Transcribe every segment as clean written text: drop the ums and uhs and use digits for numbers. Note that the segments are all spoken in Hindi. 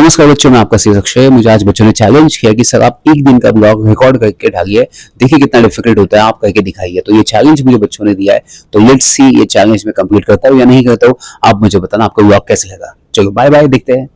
नमस्कार बच्चों, मैं आपका सी अक्षय। मुझे आज बच्चों ने चैलेंज किया कि सर आप एक दिन का ब्लॉग रिकॉर्ड करके डालिए, देखिए कितना डिफिकल्ट होता है, आप करके दिखाइए। तो ये चैलेंज मुझे बच्चों ने दिया है, तो लेट्स सी ये चैलेंज मैं कंप्लीट करता हूँ या नहीं करता हूँ। आप मुझे बताना आपका ब्लॉग कैसे लगा। चलो बाय बाय, देखते हैं।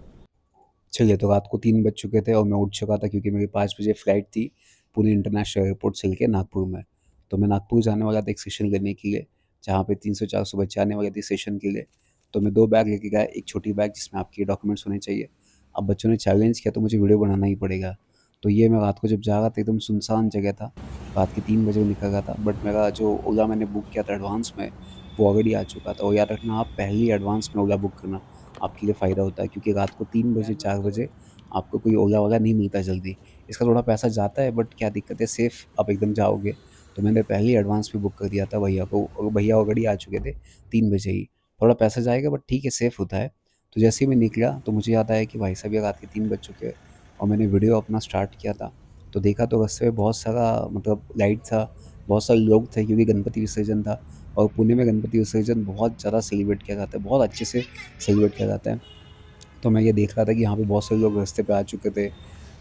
चलिए, तो रात को 3 बज चुके थे और मैं उठ चुका था क्योंकि मेरी 5 बजे फ्लाइट थी पुणे इंटरनेशनल एयरपोर्ट से लेके नागपुर में। तो मैं नागपुर जाने वाला था एक सेशन करने के लिए, जहाँ पे 300-400 बच्चे आने वाले थे सेशन के लिए। तो मैं 2 बैग लेके गया, एक छोटी बैग जिसमें आपके डॉक्यूमेंट्स होने चाहिए। अब बच्चों ने चैलेंज किया तो मुझे वीडियो बनाना ही पड़ेगा। तो ये मैं रात को जब जा रहा था एकदम सुनसान जगह था, रात के 3 बजे निकल रहा था, बट मेरा जो ओला मैंने बुक किया था एडवांस में, वो ऑलरेडी आ चुका था। और याद रखना, आप पहले ही एडवांस में ओला बुक करना, आपके लिए फ़ायदा होता है, क्योंकि रात को 3 बजे 4 बजे आपको कोई ओला वोला नहीं मिलता जल्दी। इसका थोड़ा पैसा जाता है, बट क्या दिक्कत है, सेफ़ आप एकदम जाओगे। तो मैंने पहले ही एडवांस में बुक कर दिया था भैया को, और भैया ऑलरेडी आ चुके थे 3 बजे ही। थोड़ा पैसा जाएगा बट ठीक है, सेफ़ होता है। तो जैसे ही मैं निकला तो मुझे याद आया कि भाई साहब ये रात के 3 बज चुके हैं, और मैंने वीडियो अपना स्टार्ट किया था। तो देखा तो रास्ते में बहुत सारा मतलब लाइट था, बहुत सारे लोग थे, क्योंकि गणपति विसर्जन था। और पुणे में गणपति विसर्जन बहुत ज़्यादा सेलिब्रेट किया जाता है, बहुत अच्छे से सेलिब्रेट किया जाता है। तो मैं ये देख रहा था कि यहाँ पे बहुत सारे लोग रास्ते पे आ चुके थे,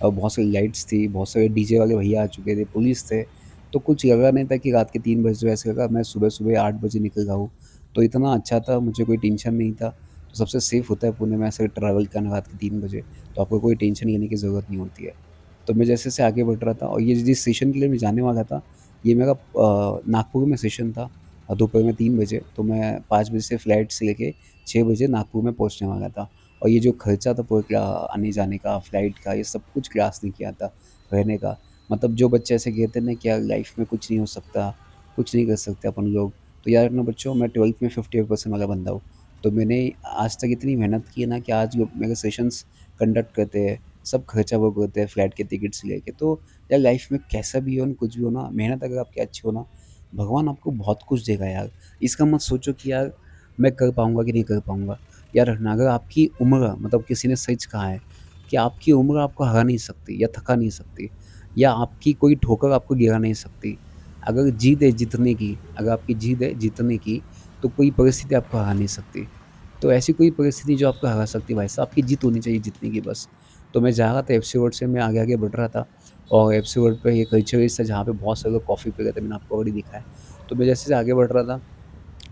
और बहुत सारी लाइट्स थी, बहुत सारे डीजे वाले भैया आ चुके थे, पुलिस थे। तो कुछ लगा नहीं था कि रात के 3 बजे, ऐसे लगा मैं सुबह-सुबह 8 बजे निकल रहा हूँ। तो इतना अच्छा था, मुझे कोई टेंशन नहीं था। तो सबसे सेफ होता है पुणे में ऐसे ट्रैवल करना रात के 3 बजे, तो आपको कोई टेंशन लेने की ज़रूरत नहीं होती है। तो मैं जैसे-जैसे आगे बढ़ रहा था, और ये जिस स्टेशन के लिए मैं जाने वाला था, ये मेरा नागपुर में स्टेशन था, दोपहर में 3 बजे। तो मैं 5 बजे से फ्लाइट से लेके 6 बजे नागपुर में पहुँचने वाला था। और ये जो खर्चा था पूरा आने-जाने का, फ्लाइट का, ये सब कुछ क्लास ने किया था, रहने का। मतलब जो बच्चे ऐसे कहते हैं ना कि यार लाइफ में कुछ नहीं हो सकता, कुछ नहीं कर सकते अपन लोग। तो याद रखना बच्चों, मैं 12th में 58% वाला बंदा हूँ। तो मैंने आज तक इतनी मेहनत की है ना कि आज लोग मेरे सेशंस कंडक्ट करते हैं, सब खर्चा वो करते हैं फ्लाइट के टिकट से लेके। तो यार लाइफ में कैसा भी हो न, कुछ भी हो ना, मेहनत अगर आपकी अच्छी हो ना, भगवान आपको बहुत कुछ देगा यार। इसका मत सोचो कि यार मैं कर पाऊँगा कि नहीं कर पाऊँगा। याद रखना, अगर आपकी उम्र, मतलब किसी ने सच कहा है कि आपकी उम्र आपको हरा नहीं सकती या थका नहीं सकती, या आपकी कोई ठोकर आपको गिरा नहीं सकती। अगर जीत है जीतने की, अगर आपकी जीत है जीतने की, तो कोई परिस्थिति आपको हरा नहीं सकती। तो ऐसी कोई परिस्थिति जो आपको हरा सकती है भाई साहब, आपकी जीत होनी चाहिए जीतने की बस। तो मैं जा रहा था एफसी रोड से, मैं आगे-आगे बढ़ रहा था, और एफसी रोड पे ये कल्चर था जहाँ पे बहुत सारे लोग कॉफ़ी पी रहे थे, मैंने आपको ऑलरेडी दिखा है। तो मैं जैसे-जैसे आगे बढ़ रहा था,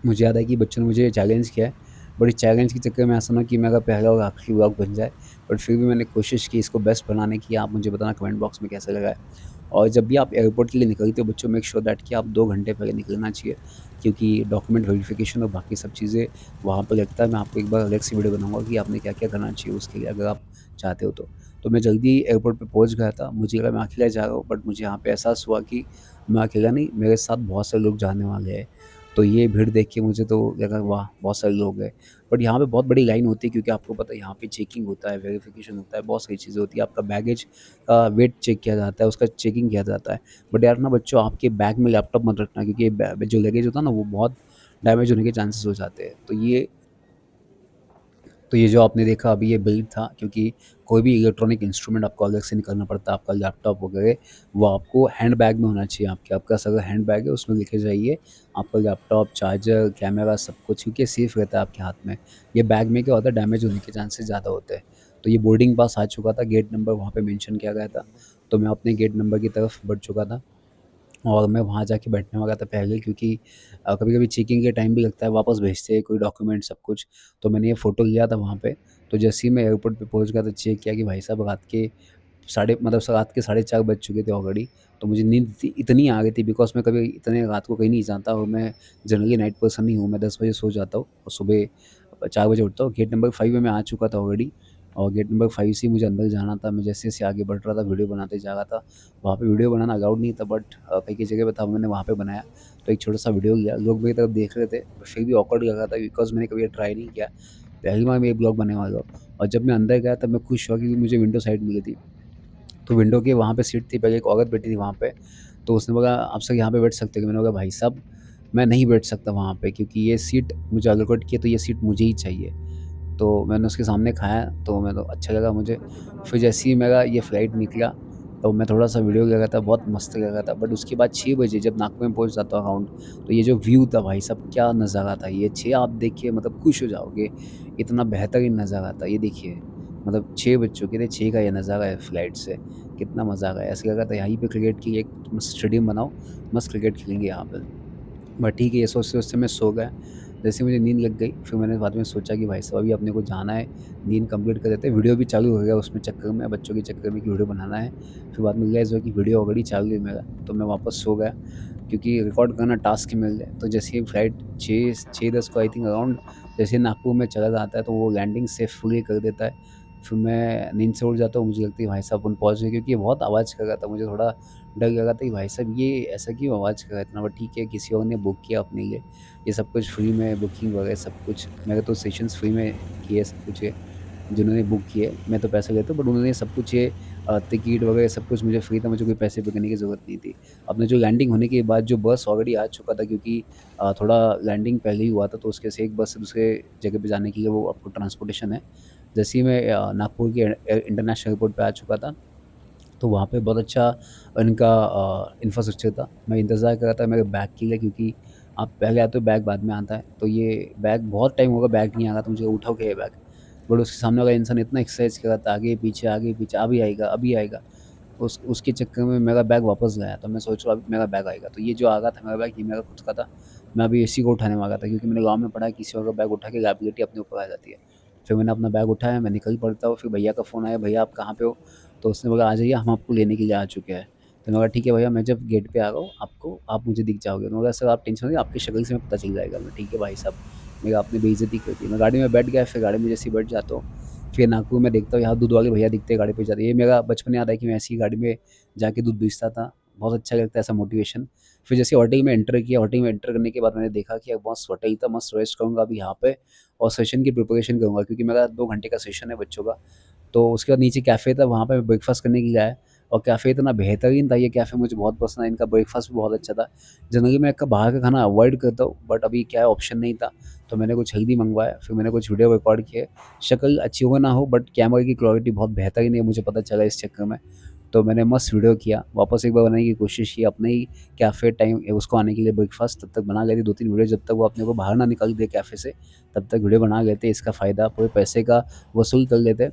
मुझे याद है कि बच्चों ने मुझे चैलेंज किया है, बट इस चैलेंज के चक्कर में ऐसा ना कि मेरा पहला और आखिरी व्लॉग बन जाए, बट फिर भी मैंने कोशिश की इसको बेस्ट बनाने की। आप मुझे बताना कमेंट बॉक्स में कैसा लगा है। और जब भी आप एयरपोर्ट के लिए निकलते हो बच्चों, मेक श्योर दैट कि आप 2 घंटे पहले निकलना चाहिए, क्योंकि डॉक्यूमेंट वेरिफिकेशन और बाकी सब चीज़ें वहाँ पे लगता है। मैं आपको एक बार अलग से वीडियो बनाऊँगा कि आपने क्या-क्या करना चाहिए उसके लिए, अगर आप चाहते हो तो। तो मैं जल्दी एयरपोर्ट पे पहुँच गया था, मुझे लगा मैं अकेला जा रहा हूँ, बट मुझे यहाँ पे एहसास हुआ कि मैं अकेला नहीं, मेरे साथ बहुत सारे लोग जाने वाले हैं। तो ये भीड़ देख के मुझे तो लगा वाह! बहुत सारे लोग हैं। बट यहाँ पे बहुत बड़ी लाइन होती है, क्योंकि आपको पता है यहाँ पे चेकिंग होता है, वेरिफिकेशन होता है, बहुत सारी चीज़ें होती है। आपका बैगेज का वेट चेक किया जाता है, उसका चेकिंग किया जाता है। बट यार ना बच्चों, आपके बैग में लैपटॉप मत रखना, क्योंकि जो लगेज होता है ना, वो बहुत डैमेज होने के चांसेस हो जाते हैं। तो ये जो आपने देखा अभी, ये बिल्ड था, क्योंकि कोई भी इलेक्ट्रॉनिक इंस्ट्रूमेंट आपको अलग से निकालना पड़ता है, आपका लैपटॉप वगैरह, वो आपको हैंड बैग में होना चाहिए आपके। आपका अगर हैंड बैग है उसमें लेके जाइए आपका लैपटॉप, चार्जर, कैमरा, सब कुछ, क्योंकि सेफ रहता है आपके हाथ में। ये बैग में क्या होता है, डैमेज होने के चांसेस ज़्यादा होते हैं। तो ये बोर्डिंग पास आ चुका था, गेट नंबर वहाँ पे मेंशन किया गया था, तो मैं अपने गेट नंबर की तरफ बढ़ चुका था। और मैं वहाँ जाके बैठने वाला था पहले, क्योंकि कभी-कभी चेकिंग के टाइम भी लगता है, वापस भेजते हैं कोई डॉक्यूमेंट सब कुछ। तो मैंने ये फ़ोटो लिया था वहाँ पे। तो जैसे ही मैं एयरपोर्ट पे पहुँच गया तो चेक किया कि भाई साहब रात के साढ़े 4 बज चुके थे ऑलरेडी। तो मुझे नींद इतनी आ गई थी, बिकॉज़ मैं कभी इतने रात को कहीं नहीं जाता, और मैं जनरली नाइट पर्सन नहीं हूँ। मैं 10 बजे सो जाता हूँ और सुबह 4 बजे उठता हूँ। गेट नंबर 5 में मैं आ चुका था ऑलरेडी, और गेट नंबर 5 से ही मुझे अंदर जाना था। मैं जैसे-जैसे आगे बढ़ रहा था, वीडियो बनाते जा रहा था। वहाँ पे वीडियो बनाना अलाउड नहीं था, बट कई-कई जगह पे था, मैंने वहाँ पे बनाया। तो एक छोटा-सा वीडियो लिया, लोग मेरी तरफ देख रहे थे, बट फिर भी ऑकवर्ड लग रहा था, बिकॉज़ मैंने कभी ये ट्राई नहीं किया। पहली बार मैं ये ब्लॉग बनाने वाला हूँ। और जब मैं अंदर गया तब मैं खुश हुआ, क्योंकि मुझे विंडो साइड मिली थी। तो विंडो के वहाँ पे सीट थी, पहले एक औरत बैठी थी वहाँ पे, तो उसने बोला, "आप सब यहाँ पे बैठ सकते हो क्या?" मैंने बोला, "भाई साहब, मैं नहीं बैठ सकता वहाँ पे, क्योंकि ये सीट मुझे अलॉट की है, तो ये सीट मुझे ही चाहिए।" तो मैंने उसके सामने खाया, तो मैं तो अच्छा लगा मुझे। फिर जैसे ही मेरा ये फ्लाइट निकला, तो मैं थोड़ा-सा वीडियो ले रहा था, बहुत मस्त लग रहा था। बट उसके बाद 6 बजे जब नागपुर में पहुँच जाता हूँ अराउंड, तो ये जो व्यू था भाई साहब, क्या नज़ारा था ये! 6 आप देखिए, मतलब खुश हो जाओगे, इतना बेहतरीन नज़ारा था। ये देखिए, मतलब 6 बच्चों के थे, 6 का ये नज़ारा है फ्लाइट से। कितना मज़ा आया, ऐसा लगा था यहीं पे क्रिकेट की एक स्टेडियम बनाओ, मस्त क्रिकेट खेलेंगे यहाँ पे। बट ठीक है, ये सोचते-सोचते मैं सो गया। जैसे मुझे नींद लग गई, फिर मैंने बाद में सोचा कि भाई साहब अभी अपने को जाना है, नींद कंप्लीट कर देते हैं। वीडियो भी चालू हो गया उसमें चक्कर में, बच्चों के चक्कर में कि वीडियो बनाना है। फिर बाद में रियलाइज़ हुआ कि वीडियो ऑलरेडी चालू है मेरा, तो मैं वापस सो गया क्योंकि रिकॉर्ड करना टास्क ही मिल जाए। तो जैसे ही फ्लाइट 6:10 को आई थिंक अराउंड जैसे ही नागपुर में चला जाता है, तो वो लैंडिंग सेफुली कर देता है। फिर मैं नींद से उठ जाता हूँ, मुझे लगता है भाई साहब अपन पहुँच गए, क्योंकि ये बहुत आवाज़ कर रहा था। मुझे थोड़ा डर लगा था कि भाई साहब ये ऐसा क्यों आवाज़ कर रहा है इतना, बट ठीक है किसी और ने बुक किया अपने लिए। ये सब कुछ फ्री में बुकिंग वगैरह सब कुछ, मेरे तो सेशंस फ्री में किए सब कुछ ये, जिन्होंने बुक किए। मैं तो पैसे लेता हूँ बट उन्होंने सब कुछ ये टिकट वगैरह सब कुछ मुझे फ्री था, मुझे कोई पैसे पे करने की ज़रूरत नहीं थी। अपने जो लैंडिंग होने के बाद जो बस ऑलरेडी आ चुका था, क्योंकि थोड़ा लैंडिंग पहले ही हुआ था, तो उसके वजह से एक बस से दूसरे जगह पे जाने के लिए वो आपको ट्रांसपोर्टेशन है। जैसे ही मैं नागपुर के इंटरनेशनल एयरपोर्ट पे आ चुका था, तो वहाँ पे बहुत अच्छा इनका इंफ्रास्ट्रक्चर था। मैं इंतज़ार कर रहा था मेरे बैग के लिए, क्योंकि आप पहले आते हो बैग बाद में आता है। तो ये बैग बहुत टाइम हो गया बैग नहीं आया, तो मुझे उठाओ क्या ये बैग। बट उसके सामने वाला इंसान इतना एक्सरसाइज़ कर रहा था आगे पीछे, अभी आएगा, अभी आएगा। उसके चक्कर में मेरा बैग वापस गया, तो मैं सोच रहा हूँ अभी मेरा बैग आएगा। तो ये जो आ रहा था मेरा बैग, ये मेरा खुद का था। मैं अभी इसी को उठाने वाला था, क्योंकि मैंने गाँव में पढ़ा है किसी और का बैग उठा के लायबिलिटी अपने ऊपर आ जाती है। फिर मैंने अपना बैग उठाया, मैं निकल पड़ता हूँ, फिर भैया का फ़ोन आया, "भैया आप कहाँ पे हो?" तो उसने बोला, "आ जाइए, हम आपको लेने के लिए आ चुके हैं।" तो मैं बोला, "ठीक है भैया, मैं जब गेट पे आ रहा हूँ, आप मुझे दिख जाओगे।" तो मैं बोला, "सर आप टेंशन मत लीजिए, आपकी शक्ल से मैं पता चल जाएगा।" मैं, "ठीक है भाई साहब।" मेरा आपने बेइज़्ज़ती कर दी। मैं गाड़ी में बैठ गया, फिर गाड़ी में जैसे ही बैठ जाता हूँ, फिर नागपुर में देखता हूँ यहाँ दूध वाले भैया दिखते हैं गाड़ी पे जाते। ये मेरा बचपन याद है कि मैं ऐसी गाड़ी में जाके दूध बेचता था। बहुत अच्छा लगता है ऐसा मोटिवेशन। फिर जैसे होटल में एंटर किया, होटल में एंटर करने के बाद मैंने देखा कि मस्त होटल था, मस्त रेस्ट करूँगा अभी यहाँ पे और सेशन की प्रिपरेशन करूँगा, क्योंकि मेरा 2 घंटे का सेशन है बच्चों का। तो उसके बाद नीचे कैफ़े था, वहाँ पे मैं ब्रेकफ़ास्ट करने के लिए गया और कैफ़े इतना बेहतरीन था, ये कैफ़े मुझे बहुत पसंद आया, इनका ब्रेकफ़ास्ट भी बहुत अच्छा था। जनरली मैं बाहर का खाना अवॉइड करता हूँ, बट अभी क्या है ऑप्शन नहीं था, तो मैंने कुछ हेल्दी मँगवाया, फिर मैंने कुछ वीडियो रिकॉर्ड किए। शक्ल अच्छी हो ना हो, बट कैमरे की क्वालिटी बहुत बेहतरीन है, मुझे पता चला इस चक्कर में। तो मैंने मस्त वीडियो किया, वापस एक बार बनाने की कोशिश की, अपने ही कैफ़े टाइम उसको आने के लिए ब्रेकफ़ास्ट तब तक बना लेते 2-3 वीडियो, जब तक वो अपने को बाहर ना निकाल दे कैफ़े से, तब तक वीडियो बना लेते। इसका फ़ायदा पूरे पैसे का वसूल कर लेते।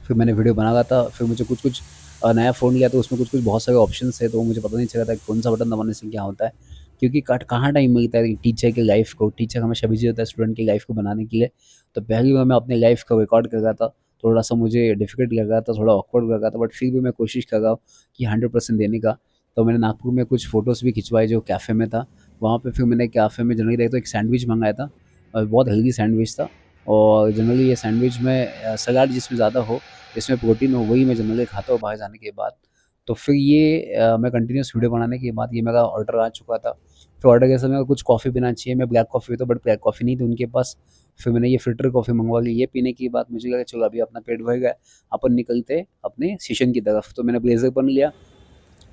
फिर मैंने वीडियो बना रहा था, फिर मुझे कुछ-कुछ नया फ़ोन लिया, तो उसमें कुछ-कुछ बहुत सारे ऑप्शंस थे, तो मुझे पता नहीं चल रहा था कौन-सा बटन दबाने से क्या होता है। क्योंकि कट कहाँ टाइम मिलता है टीचर की लाइफ़ को, टीचर हमेशा बिज़ी होता है स्टूडेंट की लाइफ़ को बनाने के लिए। तो पहली बार मैं अपनी लाइफ़ को रिकॉर्ड कर रहा था, थोड़ा-सा मुझे डिफ़िकल्ट लग रहा था, थोड़ा ऑकवर्ड लग रहा था, बट फिर भी मैं कोशिश कर रहा हूँ कि 100% देने का। तो मैंने नागपुर में कुछ फ़ोटोज़ भी खिंचवाए जो कैफ़े में था। वहाँ पे फिर मैंने कैफ़े में जनरली देखा तो एक सैंडविच मँगाया था और बहुत हेल्दी सैंडविच था। और जनरली ये सैंडविच में सलाद जिसमें ज़्यादा हो, इसमें प्रोटीन हो, वही मैं जनरली खाता हूँ बाहर जाने के बाद। तो फिर ये मैं कंटिन्यूअस वीडियो बनाने के बाद ये मेरा ऑर्डर आ चुका था। फिर ऑर्डर के समय कुछ कॉफ़ी पीना चाहिए, मैं ब्लैक कॉफ़ी पीता हूँ बट ब्लैक कॉफ़ी नहीं थी उनके पास। फिर मैंने ये फ़िल्टर कॉफ़ी मँगवा ली, ये पीने के बाद मुझे लगा चलो अभी अपना पेट भर गया है, अपन निकलते हैं अपने सेशन की तरफ। तो मैंने ब्लेज़र पहन लिया,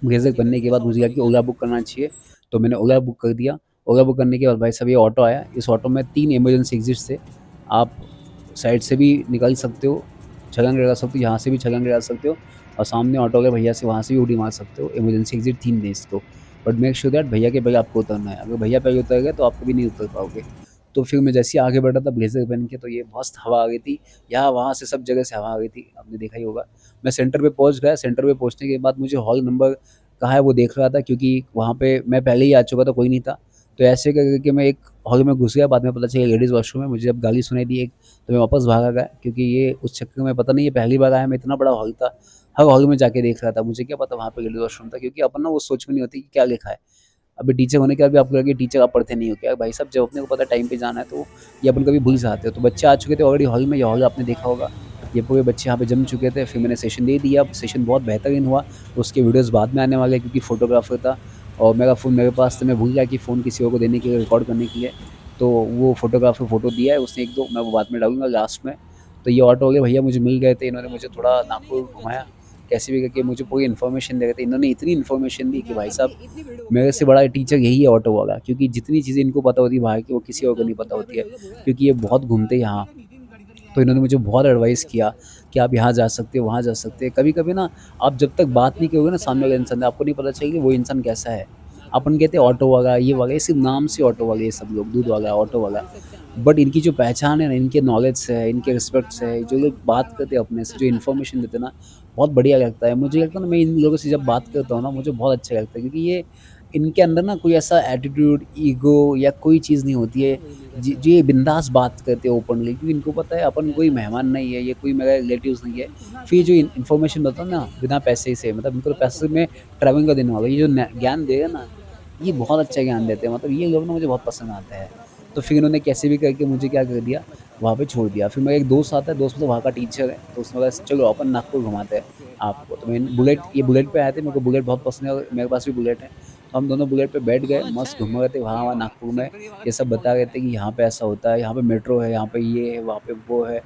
ब्लेज़र पहनने के बाद मुझे लगा कि ओला बुक करना चाहिए, तो मैंने ओला बुक कर दिया। ओला बुक करने के बाद भाई साहब ये ऑटो आया, इस ऑटो में 3 इमरजेंसी एग्ज़िट्स थे। आप साइड से भी निकल सकते हो, छलांग लगा सकते हो, यहाँ से भी छलांग लगा सकते हो और सामने ऑटो वाले भैया से वहाँ से भी उड़ी मार सकते हो। इमरजेंसी एग्ज़िट 3 थे इसको, बट मेक श्योर दैट भैया के पहले आपको उतरना है। अगर भैया पहले उतर गए तो आप कभी नहीं उतर पाओगे। तो फिर मैं जैसे ही आगे बढ़ा था ब्लेज़र पहन के, तो ये मस्त हवा आ गई थी, यहाँ-वहाँ से सब जगह से हवा आ गई थी, आपने देखा ही होगा। मैं सेंटर पे पहुँच गया, सेंटर पे पहुँचने के बाद मुझे हॉल नंबर कहाँ है वो देख रहा था, क्योंकि वहाँ पे मैं पहले ही आ चुका था, कोई नहीं था। तो ऐसे कर के मैं एक हॉल में घुस गया, बाद में पता चला लेडीज़ वॉशरूम है, मुझे जब गाली सुनाई दी एक, तो मैं वापस भागा गया, क्योंकि ये उस चक्कर में पता नहीं ये पहली बार आया मैं, इतना बड़ा हॉल था, हर हॉल में जाके देख रहा था, मुझे क्या पता वहाँ पे लेडीज़ वॉशरूम था, क्योंकि अपन ना वो सोच में नहीं होती कि क्या लिखा है। अभी टीचर होने के बाद भी आपको लगे टीचर आप पढ़ते नहीं हो क्या? भाई साहब जब अपने को पता है टाइम पे जाना है, तो ये अपन कभी भूल जाते हो। तो बच्चे आ चुके थे ऑलरेडी हॉल में, ये हॉल आपने देखा होगा। ये पूरे बच्चे यहाँ पे जम चुके थे, फिर मैंने सेशन दे दिया, सेशन बहुत बेहतरीन हुआ। तो उसके वीडियोज़ बाद में आने वाले हैं, क्योंकि फ़ोटोग्राफ़र था और मेरा फ़ोन मेरे पास था, मैं भूल गया कि फ़ोन किसी और को देने के लिए, रिकॉर्ड करने के लिए। तो वो फ़ोटोग्राफ़र फ़ोटो दिया है उसने 1-2, मैं वो बाद में डालूँगा लास्ट में। तो ये ऑटो वाले भैया मुझे मिल गए थे, इन्होंने मुझे थोड़ा नागपुर घुमाया, कैसे भी करके मुझे पूरी इन्फॉर्मेशन दे रहे थे। इन्होंने इतनी इन्फॉर्मेशन दी कि भाई साहब मेरे से बड़ा टीचर यही है ऑटो वाला, क्योंकि जितनी चीज़ें इनको पता होती है बाहर की, वो किसी और को नहीं पता होती है, क्योंकि ये बहुत घूमते हैं यहाँ। तो इन्होंने मुझे बहुत एडवाइस किया कि आप यहाँ जा सकते हो, वहाँ जा सकते हैं। कभी-कभी ना आप जब तक बात नहीं करोगे ना सामने वाले इंसान से, आपको नहीं पता चलेगा कि वो इंसान कैसा है। अपन कहते हैं ऑटो वाला, ये सिर्फ़ नाम से ऑटो वाले ये सब लोग, दूध वाला, ऑटो वाला। बट इनकी जो पहचान है ना, इनके नॉलेज से है, इनके रिस्पेक्ट से है, जो लोग बात करते हैं अपने से, जो इन्फॉर्मेशन देते हैं ना, बहुत बढ़िया लगता है। मुझे लगता है ना, मैं इन लोगों से जब बात करता हूँ ना, मुझे बहुत अच्छा लगता है, क्योंकि ये इनके अंदर ना कोई ऐसा एटीट्यूड, ईगो या कोई चीज़ नहीं होती है। जो ये बिंदास बात करते हैं ओपनली, क्योंकि इनको पता है अपन कोई मेहमान नहीं है, ये कोई मेरा रिलेटिव्स नहीं है। फिर जो इन्फॉर्मेशन बताओ ना, बिना पैसे से, मतलब इनको तो पैसे में ट्रैवलिंग का देना होगा। ये जो ज्ञान देगा ना, ये बहुत अच्छा ज्ञान देते हैं, मतलब ये लोग ना मुझे बहुत पसंद आते हैं। तो फिर इन्होंने कैसे भी करके मुझे क्या कर दिया, वहाँ पे छोड़ दिया। फिर मेरा एक दोस्त आता है, दोस्त मतलब वहाँ का टीचर है, तो उसने बोला चलो अपन नागपुर घुमाते हैं आपको। तो मैं बुलेट पे आए थे, मेरे को बुलेट बहुत पसंद है और मेरे पास भी बुलेट है। तो हम दोनों बुलेट पे बैठ गए, मस्त घूम रहे थे वहाँ-वहाँ नागपुर में। ये सब बता रहे थे कि यहाँ पे ऐसा होता है, यहाँ पे मेट्रो है, यहाँ पे ये है, वहाँ पे वो है।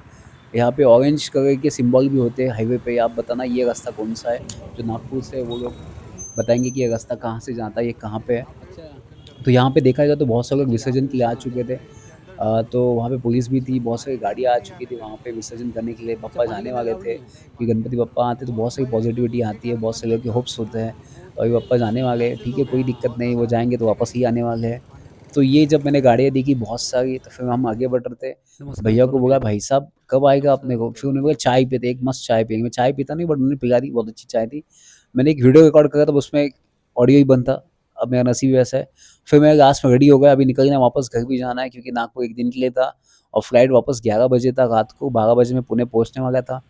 यहाँ पे ऑरेंज कलर के सिम्बल भी होते हैं हाईवे पे, आप बताना ये रास्ता कौन-सा है? जो नागपुर से वो लोग बताएँगे कि ये रास्ता कहाँ से जाता है, ये कहाँ पे है। तो यहाँ पे देखा जाए तो बहुत सारे लोग विसर्जन के लिए आ चुके थे। तो वहाँ पे पुलिस भी थी, बहुत सारी गाड़ियाँ आ चुकी थी वहाँ पे विसर्जन करने के लिए, बप्पा जाने वाले थे। कि गणपति बप्पा आते हैं तो बहुत सारी पॉज़िटिविटी आती है, बहुत से लोगों के होप्स होते हैं। तो अभी बप्पा जाने वाले हैं, ठीक है, कोई दिक्कत नहीं, वो जाएँगे तो वापस ही आने वाले हैं। तो ये जब मैंने गाड़ियाँ देखी बहुत सारी, तो फिर हम आगे बढ़ रहे थे। तो नमस्कार, भैया को थोड़ा बोला, वेट भाई साहब कब आएगा अपने को? फिर उन्होंने बोला चाय पीते, एक मस्त चाय पिएँगे। मैं चाय पीता नहीं, बट उन्होंने पिला दी, बहुत अच्छी चाय थी। मैंने एक वीडियो रिकॉर्ड करा, तब उसमें ऑडियो ही बंद था। अब मेरा नसीब ही ऐसा है। फिर मैं लास्ट में रेडी हो गया, अभी निकलना है, वापस घर भी जाना है, क्योंकि नागपुर 1 दिन के लिए था और फ्लाइट वापस 11 बजे था रात को, 12 बजे मैं पुणे पहुँचने वाला था।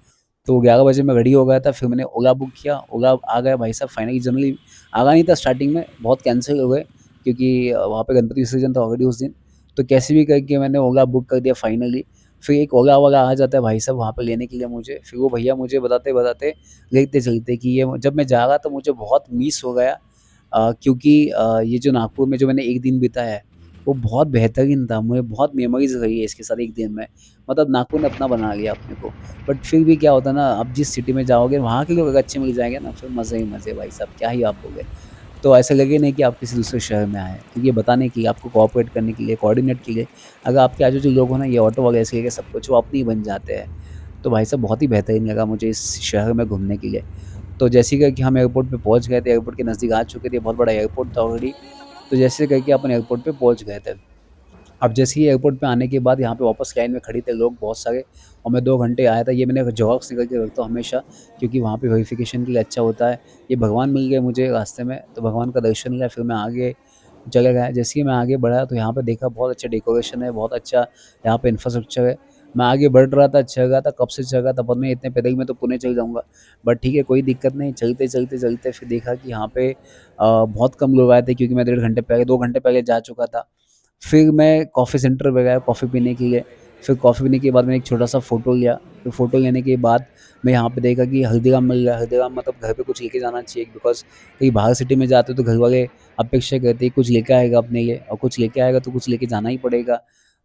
तो 11 बजे मैं रेडी हो गया था, फिर मैंने ओला बुक किया, ओला आ गया भाई साहब फाइनली। जनरली आना नहीं था स्टार्टिंग में, बहुत कैंसल हो गए, क्योंकि वहाँ पे गणपति विसर्जन था ऑलरेडी उस दिन। तो कैसे भी करके मैंने ओला बुक कर दिया फाइनली। फिर एक ओला वाला आ जाता है भाई साहब वहाँ पे लेने के लिए मुझे, फिर वो भैया मुझे बताते-बताते लेते चलते कि ये जब मैं जा रहा था मुझे बहुत मिस हो गया। क्योंकि ये जो नागपुर में जो मैंने 1 दिन बिताया है, वो बहुत बेहतरीन था। मुझे बहुत मेमोरीज़ रही है इसके साथ 1 दिन में। मतलब नागपुर ने अपना बना लिया अपने को। बट फिर भी क्या होता है ना, आप जिस सिटी में जाओगे वहाँ के लोग अगर अच्छे मिल जाएँगे ना, फिर मज़े ही मज़े भाई साहब, क्या ही आप बोले। तो ऐसा लगे नहीं कि आप किसी दूसरे शहर में आए हैं, क्योंकि ये बताने के लिए, आपको कोऑपरेट करने के लिए, कोऑर्डिनेट के लिए, अगर आपके आजू-बाजू लोग हो ना, ये ऑटो वाले ऐसे करके सब कुछ वो अपने ही बन जाते हैं। तो भाई साहब बहुत ही बेहतरीन लगा मुझे इस शहर में घूमने के लिए। तो जैसे ही करके हम एयरपोर्ट पे पहुँच गए थे, एयरपोर्ट के नज़दीक आ चुके थे, बहुत बड़ा एयरपोर्ट था ऑलरेडी। तो जैसे करके अपन एयरपोर्ट पे पहुँच गए थे। अब जैसे ही एयरपोर्ट पे आने के बाद यहाँ पे वापस लाइन में खड़े थे लोग बहुत सारे, और मैं 2 घंटे आया था। ये मैंने ज़ेरॉक्स निकाल के रखता हूँ हमेशा, क्योंकि वहाँ पे वेरिफ़िकेशन के लिए अच्छा होता है। ये भगवान मिल गए मुझे रास्ते में, तो भगवान का दर्शन लिया, फिर मैं आगे चला गया। जैसे ही मैं आगे बढ़ा तो यहाँ पे देखा बहुत अच्छा डेकोरेशन है, बहुत अच्छा यहाँ पे इंफ्रास्ट्रक्चर है। मैं आगे बढ़ रहा था, चल रहा था, कब से चल रहा था पता नहीं, इतने पैदल में तो पुणे चल जाऊँगा। बट ठीक है, कोई दिक्कत नहीं, चलते फिर देखा कि यहाँ पे बहुत कम लोग आए थे, क्योंकि मैं डेढ़ घंटे पहले, 2 घंटे पहले जा चुका था। फिर मैं कॉफ़ी सेंटर पे गया कॉफ़ी पीने के लिए। फिर कॉफ़ी पीने के बाद मैंने एक छोटा-सा फ़ोटो लिया। फिर फ़ोटो लेने के बाद मैं यहाँ पे देखा कि हल्दीराम मिल रहा है। हल्दीराम मतलब घर पे कुछ लेके जाना चाहिए, बिकॉज़ कहीं बाहर सिटी में जाते हो तो घर वाले अपेक्षा करते हैं कुछ लेके आएगा अपने लिए, और कुछ लेके आएगा तो कुछ लेके जाना ही पड़ेगा।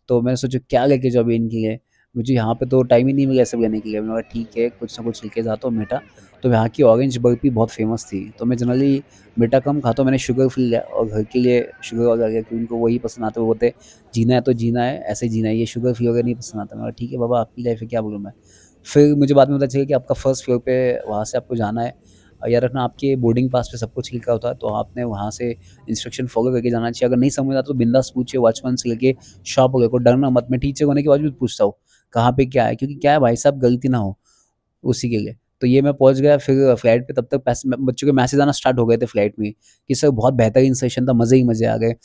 तो मैंने सोचा क्या लेके जाऊँ अभी इनके लिए? मुझे यहाँ पे तो टाइम ही नहीं मिला ये सब लेने के लिए। मैंने बोला ठीक है, कुछ ना कुछ लेके जाता हूँ मीठा। तो यहाँ की ऑरेंज बर्फ़ी बहुत फ़ेमस थी। तो मैं जनरली मीठा कम खाता हूँ, मैंने शुगर फ्री लिया, और घर के लिए शुगर वाला लिया, क्योंकि उनको वही पसंद आता है। वो बोलते हैं जीना है तो जीना है, ऐसे ही जीना है, ये शुगर फ्री वगैरह नहीं पसंद आता। मैंने बोला ठीक है बाबा, आपकी लाइफ़ है, क्या बोलूँ मैं। फिर मुझे बाद में पता चला कि आपका फर्स्ट फ्लोर पे वहाँ से आपको जाना है। याद रखना आपके बोर्डिंग पास पे सब कुछ लिखा होता है, तो आपने वहाँ से इंस्ट्रक्शन फ़ॉलो करके जाना चाहिए। अगर नहीं समझ आता तो बिंदास पूछिए वॉचमैन से लेके शॉप वाले को, डरना मत। मैं टीचर होने के बाद भी पूछता हूँ, कहाँ पे क्या है? क्योंकि क्या है भाई साहब, गलती ना हो उसी के लिए। तो ये मैं पहुँच गया, फिर फ्लाइट पे तब तक बच्चों के मैसेज आना स्टार्ट हो गए थे फ्लाइट में, कि सर बहुत बेहतरीन सेशन था, मज़े ही मज़े आ गए।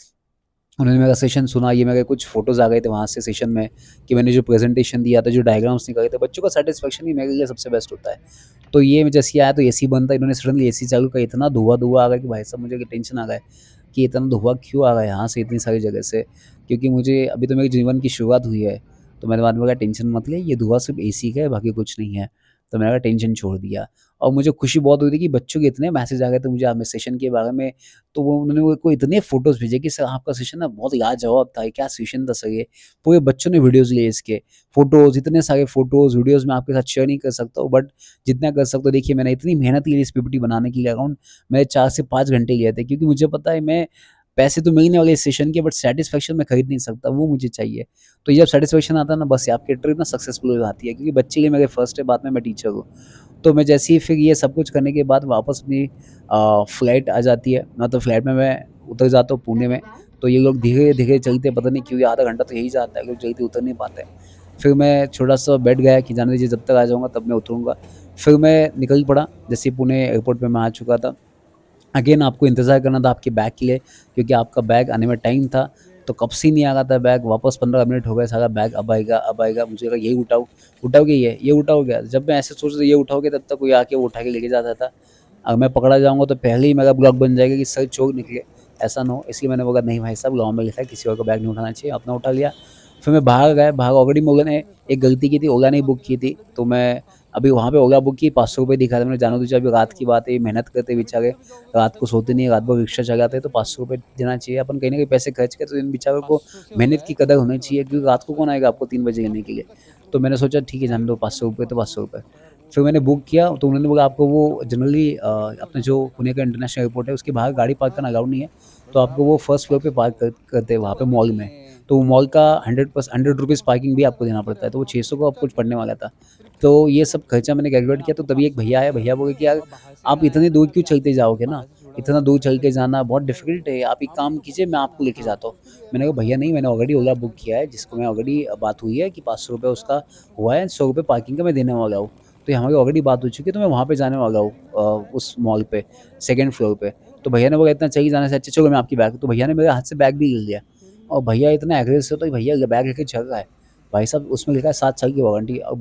उन्होंने मेरा सेशन सुना, ये मेरे कुछ फ़ोटोज़ आ गए थे वहाँ से सेशन में, कि मैंने जो प्रेज़ेंटेशन दिया था, जो डायग्राम्स निकाले थे, बच्चों का सैटिस्फैक्शन ही मेरे लिए सबसे बेस्ट होता है। तो ये जैसे ही आया तो एसी बंद था, इन्होंने सडनली एसी चालू किया, इतना धुआँ-धुआँ आ गया कि भाई साहब मुझे टेंशन आ गया कि इतना धुआँ क्यों आ रहा है यहाँ से इतनी सारी जगह से? क्योंकि मुझे अभी तो मेरे जीवन की शुरुआत हुई है। तो मैंने बाद में कहा टेंशन मत ले, ये धुआँ सिर्फ़ एसी का है, बाकी कुछ नहीं है। तो मैंने कहा टेंशन छोड़ दिया, और मुझे खुशी बहुत हुई थी कि बच्चों के इतने मैसेज आ गए थे मुझे आपके सेशन के बारे में। तो वो उन्होंने मेरे को इतने फ़ोटोज़ भेजे कि सर आपका सेशन ना बहुत लाजवाब था, ये क्या सेशन था सर ये। पूरे बच्चों ने वीडियोज़ लिए इसके, फ़ोटोज़, इतने सारे फ़ोटोज़, वीडियोज़ मैं आपके साथ शेयर नहीं कर सकता हूँ, बट जितना कर सकता हूँ देखिए, मैंने इतनी मेहनत की इस पीपीटी बनाने के लिए, अराउंड मैंने 4 से 5 घंटे लिए थे, क्योंकि मुझे पता है मैं पैसे तो मिलने वाले इस सेशन के, बट सैटिस्फैक्शन मैं खरीद नहीं सकता, वो मुझे चाहिए। तो ये जब सैटिस्फैक्शन आता है ना, बस आपकी ट्रिप ना सक्सेसफुल हो जाती है, क्योंकि बच्चे के लिए मेरे फर्स्ट है, बाद में मैं टीचर हूँ। तो मैं जैसे ही फिर ये सब कुछ करने के बाद वापस अपनी फ्लाइट आ जाती है, मतलब फ्लाइट में मैं उतर जाता हूँ पुणे में। तो ये लोग धीरे-धीरे चलते, पता नहीं क्यों, ये आधा घंटा तो यही जाता है, लोग जल्दी उतर नहीं पाते। फिर मैं छोटा-सा बैठ गया कि जाने दीजिए, जब तक आ जाऊँगा तब मैं उतरूँगा। फिर मैं निकल पड़ा, जैसे ही पुणे एयरपोर्ट पे मैं आ चुका था। अगेन आपको इंतज़ार करना था आपके बैग के लिए, क्योंकि आपका बैग आने में टाइम था, तो कब से नहीं आ रहा था बैग, वापस 15 मिनट हो गए, सारा बैग अब आएगा, अब आएगा। मुझे लगा यही उठाओगे ये उठाओगे? जब मैं ऐसे सोच रहा था ये उठाओगे, तब तक कोई आके वो उठा के लेके जाता था। मैं पकड़ा जाऊँगा तो पहले ही मेरा ब्लॉग बन जाएगा कि सर चोर निकले, ऐसा ना हो। इसलिए मैंने बोला नहीं भाई साहब, लॉ में लिखा है किसी और का बैग नहीं उठाना चाहिए, अपना उठा लिया। फिर मैं बाहर गया, बाहर ऑलरेडी मैंने एक गलती की थी, ओला नहीं बुक की थी, तो मैं अभी वहाँ पे ओला बुक की, ₹500 दिखा रहा था। मैंने जाने दीजिए, अभी रात की बात है, मेहनत करते बेचारे, रात को सोते नहीं है, रात भर रिक्शा चलाते हैं, तो ₹500 देना चाहिए। अपन कहीं न कहीं पैसे खर्च के, तो इन बेचारों को मेहनत की कदर होनी चाहिए, क्योंकि रात को कौन आएगा आपको 3 बजे लेने के लिए। तो मैंने सोचा ठीक है, जाने दो, ₹500 तो ₹500। फिर मैंने बुक किया, तो उन्होंने बोला आपको वो जनरली अपने जो पुणे का इंटरनेशनल एयरपोर्ट है, उसके बाहर गाड़ी पार्क करना अलाउड नहीं है। तो आपको वो फर्स्ट फ्लोर पे पार्क करते हैं वहाँ पे मॉल में। तो वो मॉल का 100 पार्किंग भी आपको देना पड़ता है, तो वो 600 का कुछ पड़ने वाला था। तो ये सब खर्चा मैंने कैलकुलेट किया, तो तभी एक भैया आए, भैया बोले कि यार आप इतनी दूर क्यों चलते जाओगे ना? इतना दूर चल के जाना बहुत डिफ़िकल्ट है, आप एक काम कीजिए, मैं आपको लेके जाता हूँ। मैंने कहा भैया नहीं, मैंने ऑलरेडी ओला बुक किया है, जिसको मैं ऑलरेडी बात हुई है कि ₹500 उसका हुआ है, ₹100 पार्किंग का मैं देने वाला हूँ। तो ये हमारी ऑलरेडी बात हो चुकी है, तो मैं वहाँ पे जाने वाला हूँ उस मॉल पे, 2nd फ्लोर पे। तो भैया ने बोला इतना चाहिए जाने से अच्छा चलो मैं आपकी बैग, तो भैया ने मेरे हाथ से बैग भी ले लिया, और भैया इतना एग्रेसिव, तो भैया बैग लेके चल रहा है। भाई साहब उसमें लिखा है 7 साल की वारंटी, और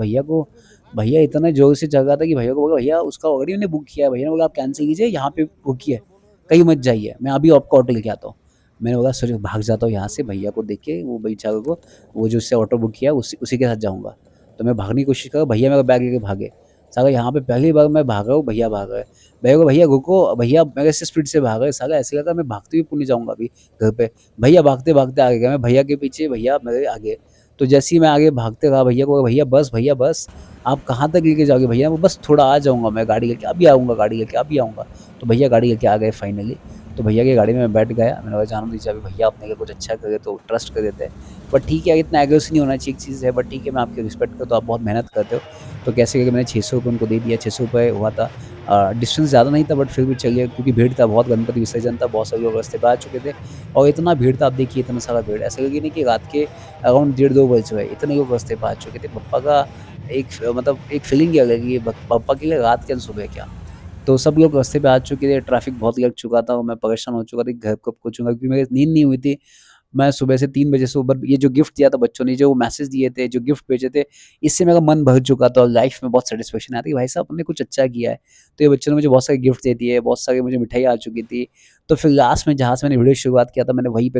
भैया इतना ज़ोर से चल रहा था कि भैया को बोला भैया उसका ऑलरेडी मैंने बुक किया है। भैया ने बोला आप कैंसल कीजिए, यहाँ पे बुक किया है, कहीं मत जाइए, मैं अभी आपको ऑटो लेके आता हूँ। मैंने बोला सर भाग जाता हूँ यहाँ से, भैया को देख के, वो बेचारे को, वो जो उससे ऑटो बुक किया है उसी उसी के साथ जाऊँगा। तो मैं भागने की कोशिश करा, भैया मेरा बैग लेके भागे। साला यहाँ पे पहली बार मैं भागा हूँ, भैया भाग गए। भैया को भैया रुको, भैया मेरे से स्पीड से भाग गए। साला ऐसे लगा मैं भागते हुए पुणे जाऊँगा अभी घर पे। भैया भागते-भागते आगे गए, मैं भैया के पीछे, भैया मेरे आगे। तो जैसे ही मैं आगे भागते रहा, भैया को बोला भैया बस, आप कहाँ तक लेके जाओगे भैया? वो बस थोड़ा आ जाऊँगा मैं गाड़ी लेके, अभी आऊँगा गाड़ी लेके, अभी आऊँगा। तो भैया गाड़ी लेके आ गए फाइनली। तो भैया की गाड़ी में मैं बैठ गया। मैंने बोला जाने दीजिए, अभी भैया अपने लिए कुछ अच्छा करे तो ट्रस्ट कर देते हैं। बट ठीक है, इतना एग्रेसिव नहीं होना चाहिए, एक चीज़ है, बट ठीक है मैं आपकी रिस्पेक्ट करता हूँ, आप बहुत मेहनत करते हो। तो कैसे करके मैंने ₹600 उनको दे दिया, ₹600 हुआ था। डिस्टेंस ज़्यादा नहीं था, बट फिर भी चलिए, क्योंकि भीड़ था बहुत, गणपति विसर्जन था, बहुत सारे लोग रास्ते पे आ चुके थे, और इतना भीड़ था, आप देखिए इतना सारा भीड़, ऐसा लगे नहीं कि रात के अराउंड डेढ़ 2 बज रहे, इतने लोग रास्ते पे आ चुके थे। पप्पा का मतलब एक फीलिंग ही अलग है, ये पापा के लिए रात क्या सुबह क्या। तो सब लोग रास्ते पे आ चुके थे, ट्रैफ़िक बहुत लग चुका था, और मैं परेशान हो चुका था कि घर कब पहुँचूँगा, क्योंकि मेरी नींद नहीं हुई थी। मैं सुबह से 3 बजे से ऊपर, ये जो गिफ्ट दिया था बच्चों ने, जो मैसेज दिए थे, जो गिफ्ट भेजे थे, इससे मेरा मन भर चुका था, और लाइफ़ में बहुत सैटिस्फैक्शन आया था कि भाई साहब हमने कुछ अच्छा किया है। तो ये बच्चों ने मुझे बहुत सारे गिफ्ट दे दिए, बहुत सारी मुझे मिठाई आ चुकी थी। तो फिर लास्ट में जहाँ से मैंने वीडियो शुरुआत किया था, मैंने वहीं पे